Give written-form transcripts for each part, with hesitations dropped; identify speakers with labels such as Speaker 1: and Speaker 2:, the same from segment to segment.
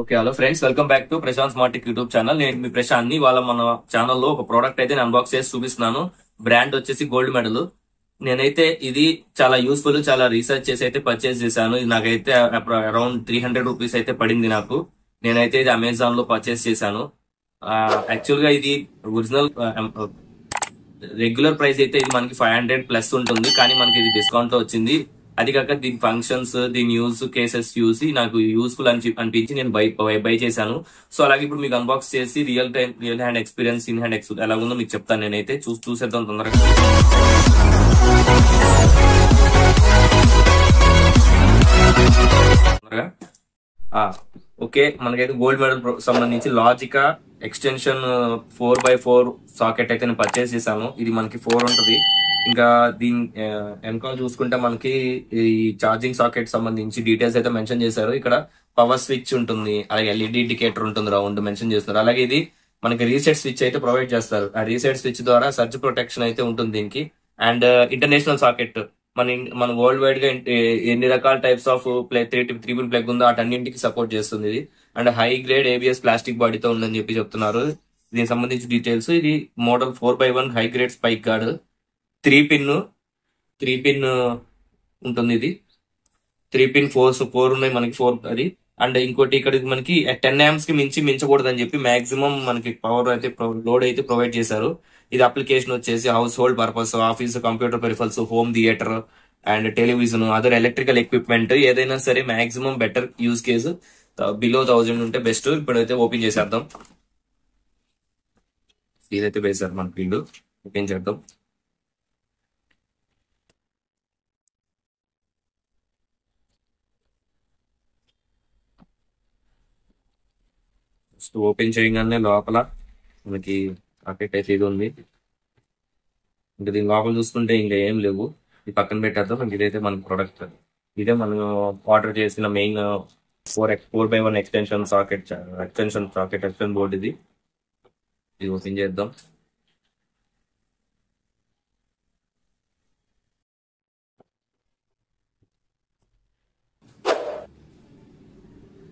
Speaker 1: Okay, hello friends, welcome back to Prashant smart tech YouTube channel. నేను మీ ప్రశాంత్ ని. వాళ్ళ మన ఛానల్లో ఒక ప్రోడక్ట్ అయితే నేను అన్బాక్స్ చేసి చూపిస్తున్నాను. బ్రాండ్ వచ్చేసి గోల్డ్ మెడల్. నేనైతే ఇది చాలా యూస్ఫుల్, చాలా రీసెర్చ్ చేసి అయితే పర్చేస్ చేశాను. ఇది నాకైతే అరౌండ్ 300 రూపీస్ అయితే పడింది నాకు. నేనైతే ఇది అమెజాన్ లో పర్చేస్ చేశాను. యాక్చువల్ గా ఇది ఒరిజినల్ రెగ్యులర్ ప్రైస్ అయితే ఇది మనకి 500 ప్లస్ ఉంటుంది, కానీ మనకి ఇది డిస్కౌంట్ తో వచ్చింది. అది కాక దీని ఫంక్షన్స్, దీని యూజ్ కేసెస్ చూసి నాకు యూస్ఫుల్ అనిపించి నేను బై చేశాను. సో అలాగే ఇప్పుడు మీకు అన్బాక్స్ చేసి real hand experience, in hand experience ఎలా ఉందో మీకు చెప్తాను. నేనైతే చూసేద్దాం తొందరగా. ఓకే, మనకైతే గోల్డ్ మెడల్ సంబంధించి లాజికా ఎక్స్టెన్షన్ 4x4 సాకెట్ అయితే నేను పర్చేస్ చేశాను. ఇది మనకి 4 ఉంటది. ఇంకా దీని వెనకాల చూసుకుంటే మనకి ఈ ఛార్జింగ్ సాకెట్ సంబంధించి డీటెయిల్స్ అయితే మెన్షన్ చేశారు. ఇక్కడ పవర్ స్విచ్ ఉంటుంది, అలాగే ఎల్ఈడి ఇండికేటర్ ఉంటుంది, రౌండ్ మెన్షన్ చేస్తున్నారు. అలాగే ఇది మనకి రీసెట్ స్విచ్ అయితే ప్రొవైడ్ చేస్తారు. ఆ రీసెట్ స్విచ్ ద్వారా సర్జ్ ప్రొటెక్షన్ అయితే ఉంటుంది దీనికి. అండ్ ఇంటర్నేషనల్ సాకెట్ మన వరల్డ్ వైడ్ గా ఎన్ని రకాల types of three pin plug ఉందో వాటన్నింటికి సపోర్ట్ చేస్తుంది ఇది. And high grade ABS plastic బాడీతో ఉందని చెప్పి చెప్తున్నారు. దీనికి సంబంధించి డీటెయిల్స్, ఇది model 4x1 high grade spike guard. Three pin ఉంటుంది. ఇది 3 పిన్ 4 ఉన్నాయి మనకి, 4 అది. అండ్ ఇంకోటి ఇక్కడ మనకి 10 amps కి మించకూడదు అని చెప్పి మాక్సిమం మనకి పవర్ అయితే లోడ్ అయితే ప్రొవైడ్ చేశారు. ఇది అప్లికేషన్ వచ్చేసి household purpose, office computer peripherals, home theatre and television, other electrical equipment ఏదైనా సరే maximum better use case below 1000 ఉంటే బెస్ట్. ఇప్పుడైతే ఓపెన్ చేసేద్దాం. ఇదైతే వేసారు మన ఫీల్డ్. ఓపెన్ చేద్దాం. ఓపెన్ చేయగానే లోపల మనకి రాకెట్ అయితే ఇది ఉంది. ఇంకా దీని లోపల చూసుకుంటే ఇంకా ఏం లేవు. ఇది పక్కన పెట్టేద్దాం. ఇదైతే మన ప్రొడక్ట్. ఇదే మనం ఆర్డర్ చేసిన మెయిన్ 4x1 ఎక్స్టెన్షన్ బోర్డ్. ఇది ఓపెన్ చేద్దాం.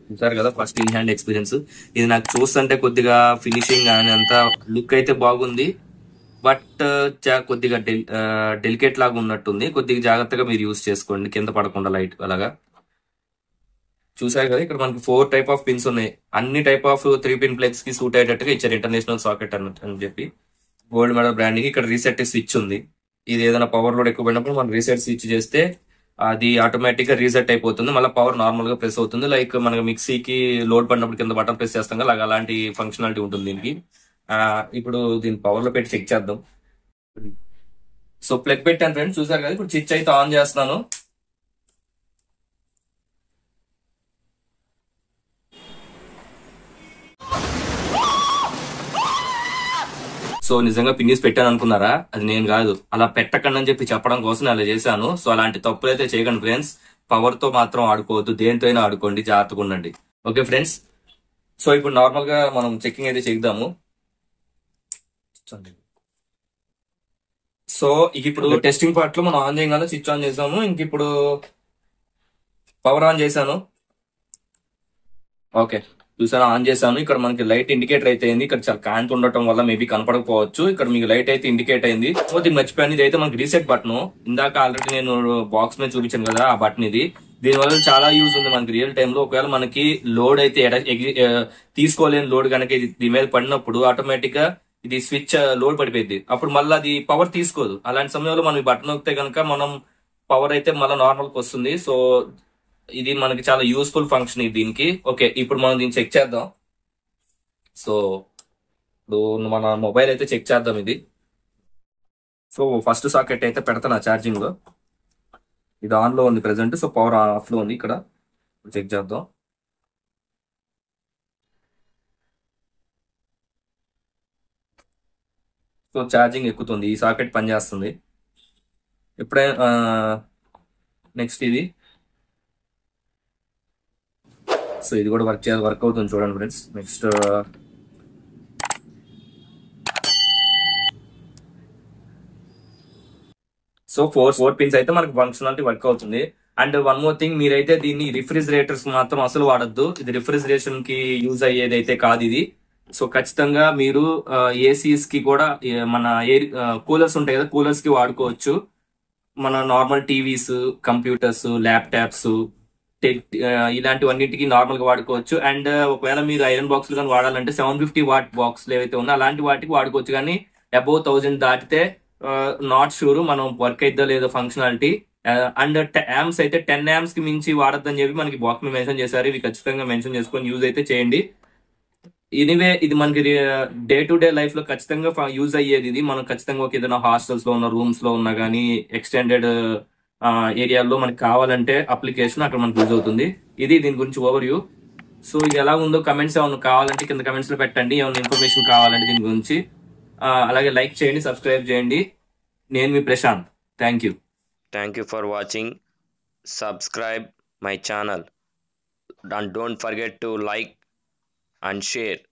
Speaker 1: చూసారు కదా, ఫస్ట్ ఇన్ హ్యాండ్ ఎక్స్పీరియన్స్. ఇది నాకు చూస్తుంటే కొద్దిగా ఫినిషింగ్ అని అంతా లుక్ అయితే బాగుంది, బట్ కొద్దిగా డెలికేట్ లాగా ఉన్నట్టుంది. కొద్దిగా జాగ్రత్తగా మీరు యూజ్ చేసుకోండి, కింద పడకుండా లైట్ అలాగా. చూసారు కదా, ఇక్కడ మనకి 4 టైప్ ఆఫ్ పిన్స్ ఉన్నాయి. అన్ని టైప్ ఆఫ్ 3 పిన్ ప్లగ్స్ కి సూట్ అయ్యేటట్టుగా ఇచ్చారు. ఇంటర్నేషనల్ సాకెట్ అని చెప్పి గోల్డ్ మెడల్ బ్రాండింగ్. ఇక్కడ రీసెట్ స్విచ్ ఉంది. ఇది ఏదైనా పవర్ లోడ్ ఎక్కువ పడినప్పుడు మనం రీసెట్ స్విచ్ చేస్తే అది ఆటోమేటిక్ గా రీసెట్ అయిపోతుంది. మళ్ళీ పవర్ నార్మల్ గా ప్రెస్ అవుతుంది. లైక్ మనకి మిక్సీకి లోడ్ పడినప్పుడు కింద బటన్ ప్రెస్ చేస్తాం కదా, అలాంటి ఫంక్షనాలిటీ ఉంటుంది దీనికి. ఇప్పుడు దీని పవర్ లో పెట్టి చెక్ చేద్దాం. సో ప్లగ్ పెట్టాను ఫ్రెండ్స్, చూసారు కదా. ఇప్పుడు స్విచ్ అయితే ఆన్ చేస్తున్నాను. సో నిజంగా పిన్నిస్ పెట్టాను అనుకున్నారా? అది నేను కాదు. అలా పెట్టకండి అని చెప్పి చెప్పడం కోసం అలా చేశాను. సో అలాంటి తప్పులు అయితే చేయకండి ఫ్రెండ్స్. పవర్ తో మాత్రం ఆడుకోవద్దు, దేంతో అయినా ఆడుకోండి, జాగ్రత్తగా ఉండండి. ఓకే ఫ్రెండ్స్, సో ఇప్పుడు నార్మల్ గా మనం చెకింగ్ అయితే చేద్దాము. సో ఇప్పుడు టెస్టింగ్ పార్ట్ లో మనం ఆన్ చేయగానే స్విచ్ ఆన్ చేసాము. ఇంక ఇప్పుడు పవర్ ఆన్ చేశాను. ఓకే, చూసారా, ఆన్ చేశాను. ఇక్కడ మనకి లైట్ ఇండికేటర్ అయితే అయింది. ఇక్కడ చాలా కాంతి ఉండటం వల్ల మేబీ కనపడకపోవచ్చు. ఇక్కడ మీకు లైట్ అయితే ఇండికేట్ అయింది. సో ఇది మర్చిపోయాను, ఇది అయితే మనకి రీసెట్ బటన్. ఇందాక ఆల్రెడీ నేను బాక్స్ మీద చూపించాను కదా ఆ బటన్ ఇది. దీనివల్ల చాలా యూజ్ ఉంది మనకి రియల్ టైమ్ లో. ఒకవేళ మనకి లోడ్ అయితే తీసుకోలేని లోడ్ కనుక దీని మీద పడినప్పుడు ఆటోమేటిక్ గా ఇది స్విచ్ లోడ్ పడిపోయింది. అప్పుడు మళ్ళీ అది పవర్ తీసుకోదు. అలాంటి సమయంలో మనం ఈ బటన్ నొక్కితే కనుక మనం పవర్ అయితే మళ్ళీ నార్మల్ కి వస్తుంది. సో ఇది మనకి చాలా యూస్ఫుల్ ఫంక్షన్ దీనికి. ఓకే, ఇప్పుడు మనం దీన్ని చెక్ చేద్దాం. సో ఇప్పుడు మన మొబైల్ అయితే చెక్ చేద్దాం ఇది. సో ఫస్ట్ సాకెట్ అయితే పెడతాను ఛార్జింగ్ లో. ఇది ఆన్ లో ఉంది ప్రెసెంట్. సో పవర్ ఆఫ్ లో ఉంది. ఇక్కడ చెక్ చేద్దాం. సో ఛార్జింగ్ ఎక్కుతుంది, ఈ సాకెట్ పనిచేస్తుంది. ఎప్పుడైనా నెక్స్ట్ ఇది. సో ఇది కూడా వర్క్ అవుతుంది చూడండి ఫ్రెండ్స్. నెక్స్ట్ సో 4 పిన్స్ అయితే మనకి ఫంక్షనాలిటీ వర్క్ అవుతుంది. అండ్ వన్ మోర్ థింగ్, మీరైతే దీన్ని రిఫ్రిజిరేటర్స్ మాత్రం అసలు వాడద్దు. ఇది రిఫ్రిజిరేషన్ కి యూజ్ అయ్యేది అయితే కాదు ఇది. సో ఖచ్చితంగా మీరు ఏసీస్ కి కూడా మన ఎయిర్ కూలర్స్ ఉంటాయి కదా, కూలర్స్ కి వాడుకోవచ్చు. మన నార్మల్ టీవీస్, కంప్యూటర్స్, ల్యాప్టాప్స్ ఇలాంటివన్నిటికీ నార్మల్ గా వాడుకోవచ్చు. అండ్ ఒకవేళ మీరు ఐరన్ బాక్స్ కానీ వాడాలంటే 750 వాట్ బాక్స్ ఏవైతే ఉన్నా అలాంటి వాటికి వాడుకోవచ్చు. కానీ అబౌవ్ 1000 దాటితే నాట్ షూర్ మనం వర్క్ అయిద్దో లేదో ఫంక్షనాలిటీ. అండ్ యామ్స్ అయితే 10 యామ్స్ కి మించి వాడద్దని చెప్పి మనకి బాక్స్ మీద మెన్షన్ చేశారు. ఇవి ఖచ్చితంగా మెన్షన్ చేసుకొని యూజ్ అయితే చేయండి. ఎనీవే ఇది మనకి డే టు డే లైఫ్ లో ఖచ్చితంగా యూజ్ అయ్యేది. ఇది మనం ఖచ్చితంగా ఒక ఏదైనా హాస్టల్స్ లో ఉన్న రూమ్స్ లో ఉన్నా కానీ ఎక్స్టెండెడ్ ఏరియాల్లో మనకి కావాలంటే అప్లికేషన్ అక్కడ మనకు యూజ్ అవుతుంది. ఇది దీని గురించి ఓవర్ వ్యూ. సో ఇది ఎలా ఉందో కమెంట్స్ ఏమైనా కావాలంటే కింద కమెంట్స్ లో పెట్టండి. ఏమైనా ఇన్ఫర్మేషన్ కావాలంటే దీని గురించి. అలాగే లైక్ చేయండి, సబ్స్క్రైబ్ చేయండి. నేను మీ Prashant. Thank you.
Speaker 2: Thank you for watching. Subscribe my channel and don't forget to like and share.